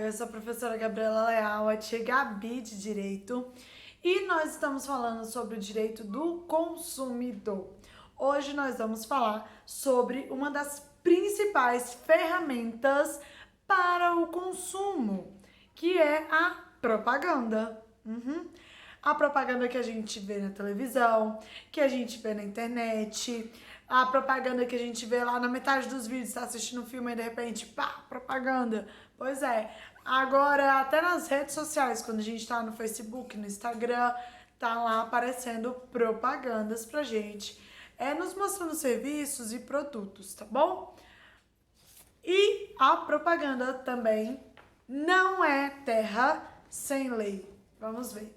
eu sou a professora Gabriela Leal, a tia Gabi de Direito, e nós estamos falando sobre o direito do consumidor. Hoje nós vamos falar sobre uma das principais ferramentas para o consumo, que é a propaganda. A propaganda que a gente vê na televisão, que a gente vê na internet, a propaganda que a gente vê lá na metade dos vídeos, tá assistindo um filme e de repente, pá, propaganda. Pois é, agora até nas redes sociais, quando a gente tá no Facebook, no Instagram, tá lá aparecendo propagandas pra gente, nos mostrando serviços e produtos, tá bom? E a propaganda também não é terra sem lei. Vamos ver.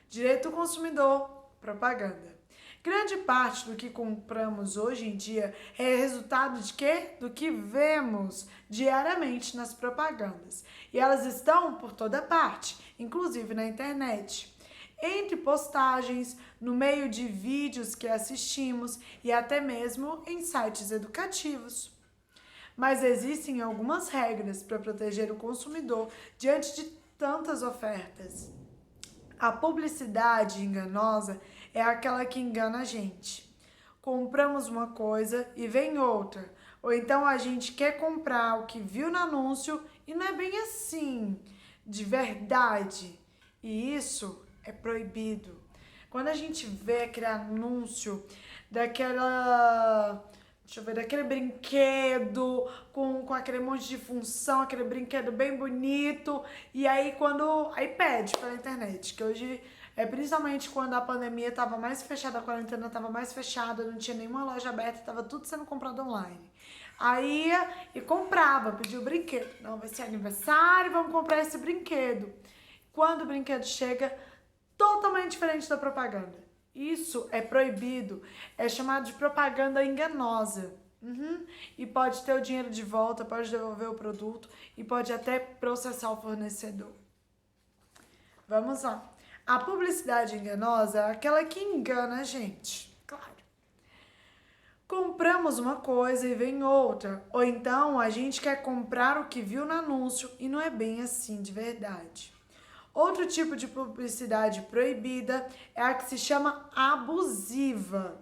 Direito do consumidor, propaganda. Grande parte do que compramos hoje em dia é resultado de quê? Do que vemos diariamente nas propagandas. E elas estão por toda parte, inclusive na internet. Entre postagens, no meio de vídeos que assistimos e até mesmo em sites educativos. Mas existem algumas regras para proteger o consumidor diante de tantas ofertas. A publicidade enganosa é aquela que engana a gente. Compramos uma coisa e vem outra. Ou então a gente quer comprar o que viu no anúncio e não é bem assim, de verdade. E isso é proibido. Quando a gente vê aquele anúncio daquele brinquedo com aquele monte de função, aquele brinquedo bem bonito, e aí aí pede pela internet, que hoje principalmente quando a pandemia tava mais fechada, a quarentena tava mais fechada, não tinha nenhuma loja aberta, tava tudo sendo comprado online. Aí ia e comprava, pedia o brinquedo. Não, vai ser aniversário, vamos comprar esse brinquedo. Quando o brinquedo chega, totalmente diferente da propaganda. Isso é proibido, é chamado de propaganda enganosa. E pode ter o dinheiro de volta, pode devolver o produto e pode até processar o fornecedor. Vamos lá. A publicidade enganosa é aquela que engana a gente, claro. Compramos uma coisa e vem outra, ou então a gente quer comprar o que viu no anúncio e não é bem assim de verdade. Outro tipo de publicidade proibida é a que se chama abusiva.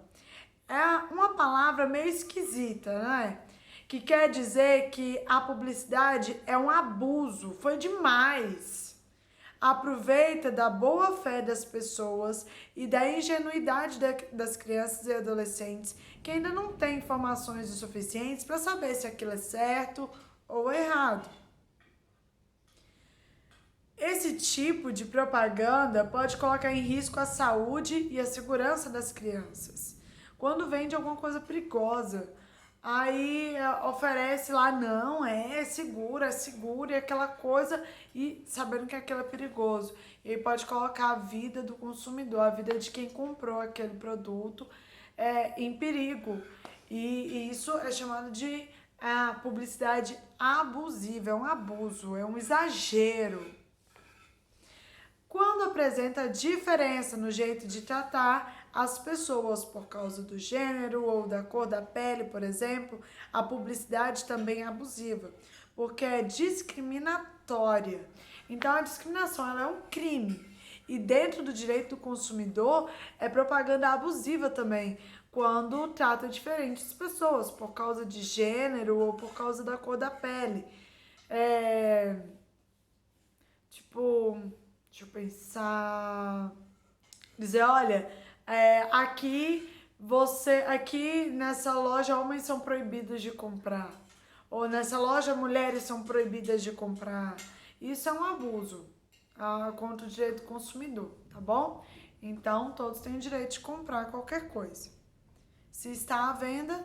É uma palavra meio esquisita, né? Que quer dizer que a publicidade é um abuso, foi demais. Aproveita da boa fé das pessoas e da ingenuidade das crianças e adolescentes que ainda não têm informações o suficientes para saber se aquilo é certo ou errado. Esse tipo de propaganda pode colocar em risco a saúde e a segurança das crianças. Quando vende alguma coisa perigosa, aí oferece lá, não, é seguro, e aquela coisa, e sabendo que aquilo é perigoso. E aí pode colocar a vida do consumidor, a vida de quem comprou aquele produto em perigo. E isso é chamado de publicidade abusiva, é um abuso, é um exagero. Quando apresenta diferença no jeito de tratar as pessoas por causa do gênero ou da cor da pele, por exemplo, a publicidade também é abusiva, porque é discriminatória. Então a discriminação ela é um crime. E dentro do direito do consumidor é propaganda abusiva também, quando trata diferentes pessoas por causa de gênero ou por causa da cor da pele. Tipo, deixa eu pensar. Dizer, olha, aqui nessa loja homens são proibidos de comprar. Ou nessa loja mulheres são proibidas de comprar. Isso é um abuso contra o direito do consumidor, tá bom? Então, todos têm o direito de comprar qualquer coisa. Se está à venda,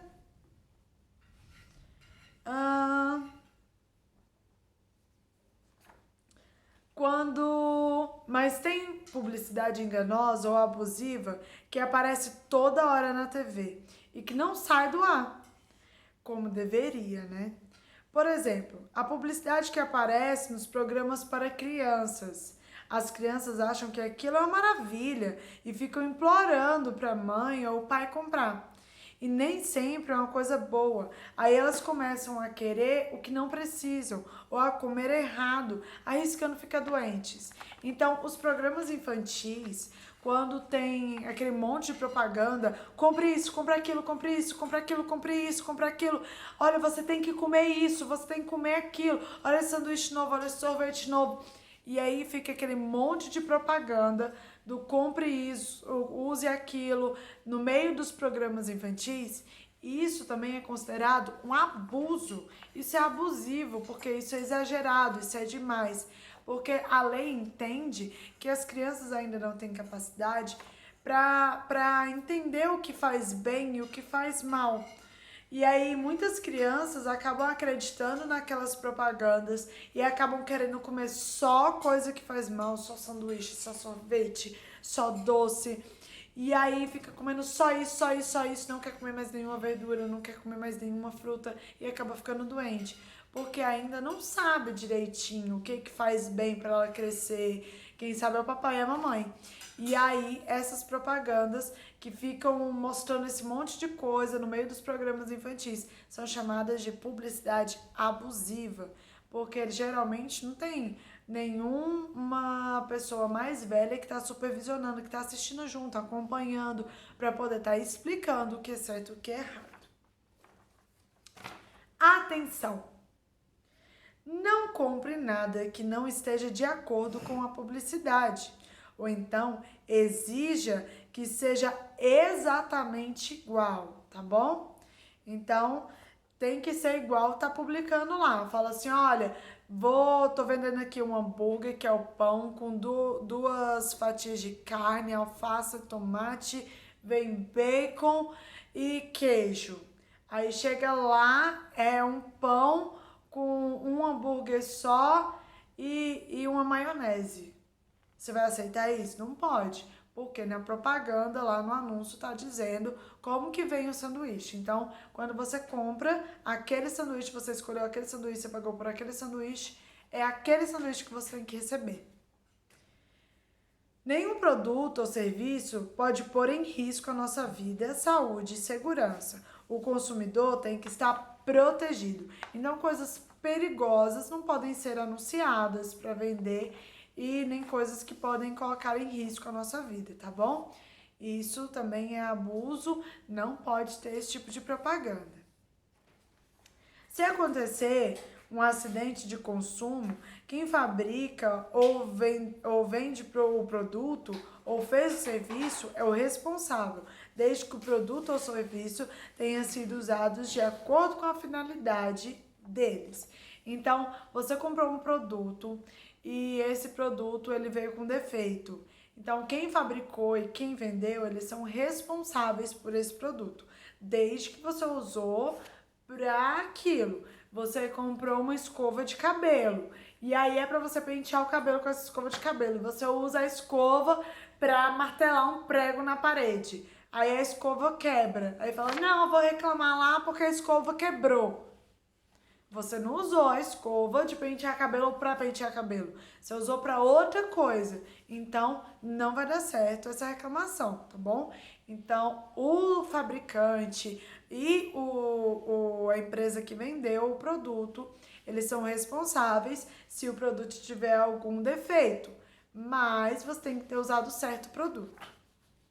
mas tem publicidade enganosa ou abusiva que aparece toda hora na TV e que não sai do ar, como deveria, né? Por exemplo, a publicidade que aparece nos programas para crianças. As crianças acham que aquilo é uma maravilha e ficam implorando para a mãe ou o pai comprar. e nem sempre é uma coisa boa. Aí elas começam a querer o que não precisam ou a comer errado, arriscando ficar doentes. Então, os programas infantis, quando tem aquele monte de propaganda, compre isso, compre aquilo, compre isso, compre aquilo, compre isso, compre aquilo. Olha, você tem que comer isso, você tem que comer aquilo. Olha esse sanduíche novo, olha esse sorvete novo. E aí fica aquele monte de propaganda do compre isso, use aquilo, no meio dos programas infantis. Isso também é considerado um abuso. Isso é abusivo, porque isso é exagerado, isso é demais. Porque a lei entende que as crianças ainda não têm capacidade para entender o que faz bem e o que faz mal. E aí muitas crianças acabam acreditando naquelas propagandas e acabam querendo comer só coisa que faz mal, só sanduíche, só sorvete, só doce. E aí fica comendo só isso, só isso, só isso, não quer comer mais nenhuma verdura, não quer comer mais nenhuma fruta e acaba ficando doente. Porque ainda não sabe direitinho o que faz bem para ela crescer. Quem sabe é o papai e a mamãe. E aí essas propagandas que ficam mostrando esse monte de coisa no meio dos programas infantis são chamadas de publicidade abusiva, porque geralmente não tem nenhuma pessoa mais velha que está supervisionando, que está assistindo junto, acompanhando, para poder estar explicando o que é certo e o que é errado. Atenção! Não compre nada que não esteja de acordo com a publicidade. Ou então, exija que seja exatamente igual, tá bom? Então, tem que ser igual, tá publicando lá. Fala assim, olha, tô vendendo aqui um hambúrguer, que é o pão, com duas fatias de carne, alface, tomate, vem bacon e queijo. Aí chega lá, é um pão com um hambúrguer só e uma maionese. Você vai aceitar isso? Não pode, porque na propaganda, lá no anúncio, tá dizendo como que vem o sanduíche. Então, quando você compra aquele sanduíche, você escolheu aquele sanduíche, você pagou por aquele sanduíche, é aquele sanduíche que você tem que receber. Nenhum produto ou serviço pode pôr em risco a nossa vida, saúde e segurança. O consumidor tem que estar protegido. Então, coisas perigosas não podem ser anunciadas para vender e nem coisas que podem colocar em risco a nossa vida, tá bom? Isso também é abuso, não pode ter esse tipo de propaganda. Se acontecer um acidente de consumo, quem fabrica ou vende o produto ou fez o serviço é o responsável, desde que o produto ou serviço tenha sido usados de acordo com a finalidade deles. Então, você comprou um produto e esse produto ele veio com defeito. Então, quem fabricou e quem vendeu, eles são responsáveis por esse produto, desde que você usou para aquilo. Você comprou uma escova de cabelo e aí é para você pentear o cabelo com essa escova de cabelo. Você usa a escova para martelar um prego na parede. Aí a escova quebra. Aí fala: "Não, eu vou reclamar lá porque a escova quebrou". Você não usou a escova de pentear cabelo para pentear cabelo. Você usou para outra coisa. Então, não vai dar certo essa reclamação, tá bom? Então, o fabricante e a empresa que vendeu o produto, eles são responsáveis se o produto tiver algum defeito. Mas você tem que ter usado certo produto.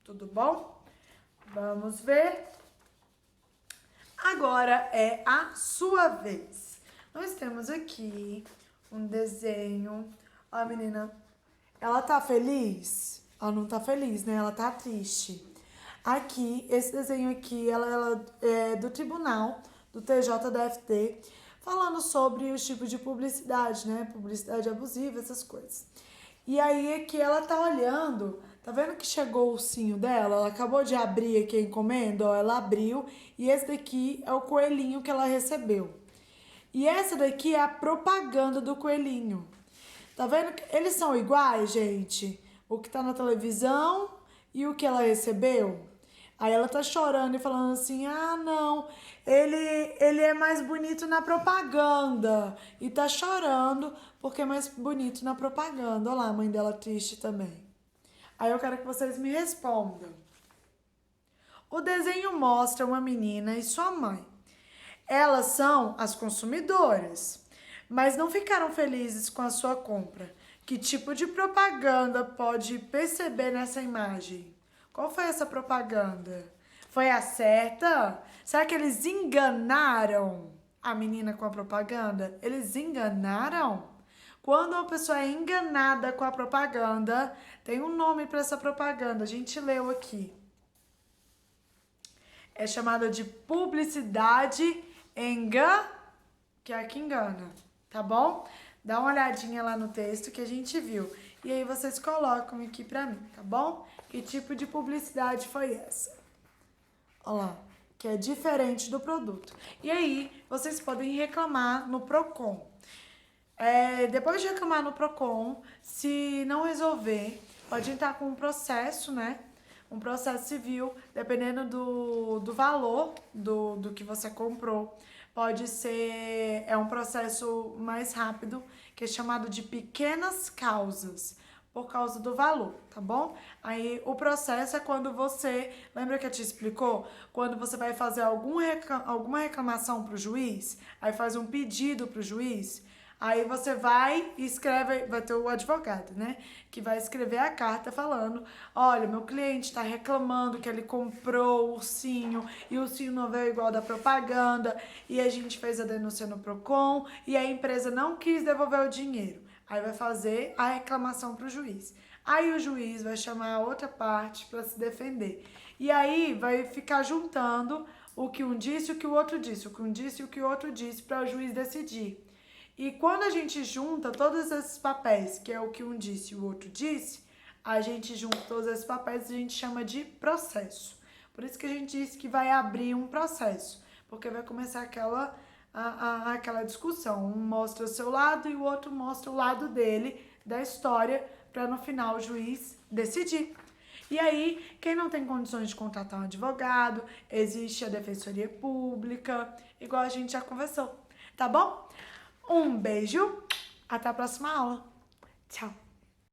Tudo bom? Vamos ver. Agora é a sua vez. Nós temos aqui um desenho. Ó, a menina, ela tá feliz? Ela não tá feliz, né? Ela tá triste. Aqui, esse desenho aqui, ela é do tribunal, do TJDFT, falando sobre os tipos de publicidade, né? Publicidade abusiva, essas coisas. E aí aqui ela tá olhando, tá vendo que chegou o ursinho dela? Ela acabou de abrir aqui a encomenda, ó, ela abriu e esse daqui é o coelhinho que ela recebeu. E essa daqui é a propaganda do coelhinho. Tá vendo que eles são iguais, gente? O que tá na televisão e o que ela recebeu. Aí ela tá chorando e falando assim: "Ah, não, ele é mais bonito na propaganda". E tá chorando porque é mais bonito na propaganda. Olha lá, a mãe dela triste também. Aí eu quero que vocês me respondam. O desenho mostra uma menina e sua mãe. Elas são as consumidoras, mas não ficaram felizes com a sua compra. Que tipo de propaganda pode perceber nessa imagem? Qual foi essa propaganda? Foi a certa? Será que eles enganaram a menina com a propaganda? Eles enganaram? Quando uma pessoa é enganada com a propaganda, tem um nome para essa propaganda, a gente leu aqui. É chamada de publicidade que é a que engana, tá bom? Dá uma olhadinha lá no texto que a gente viu. E aí vocês colocam aqui pra mim, tá bom? Que tipo de publicidade foi essa? Olha lá, que é diferente do produto. E aí, vocês podem reclamar no Procon. Depois de reclamar no Procon, se não resolver, pode entrar com um processo, né? Um processo civil, dependendo do valor do que você comprou. Pode ser, um processo mais rápido, que é chamado de pequenas causas, por causa do valor, tá bom? Aí o processo é quando você, lembra que eu te explicou? Quando você vai fazer alguma reclamação para o juiz, aí faz um pedido para o juiz, aí você vai e escreve, vai ter o advogado, né? Que vai escrever a carta falando: olha, meu cliente está reclamando que ele comprou o ursinho e o ursinho não veio igual da propaganda e a gente fez a denúncia no Procon e a empresa não quis devolver o dinheiro. Aí vai fazer a reclamação para o juiz. Aí o juiz vai chamar a outra parte para se defender. E aí vai ficar juntando o que um disse e o que o outro disse, o que um disse e o que o outro disse para o juiz decidir. E quando a gente junta todos esses papéis, que é o que um disse e o outro disse, a gente junta todos esses papéis e a gente chama de processo. Por isso que a gente disse que vai abrir um processo, porque vai começar aquela discussão. Um mostra o seu lado e o outro mostra o lado dele, da história, para no final o juiz decidir. E aí, quem não tem condições de contratar um advogado, existe a defensoria pública, igual a gente já conversou, tá bom? Um beijo, até a próxima aula. Tchau!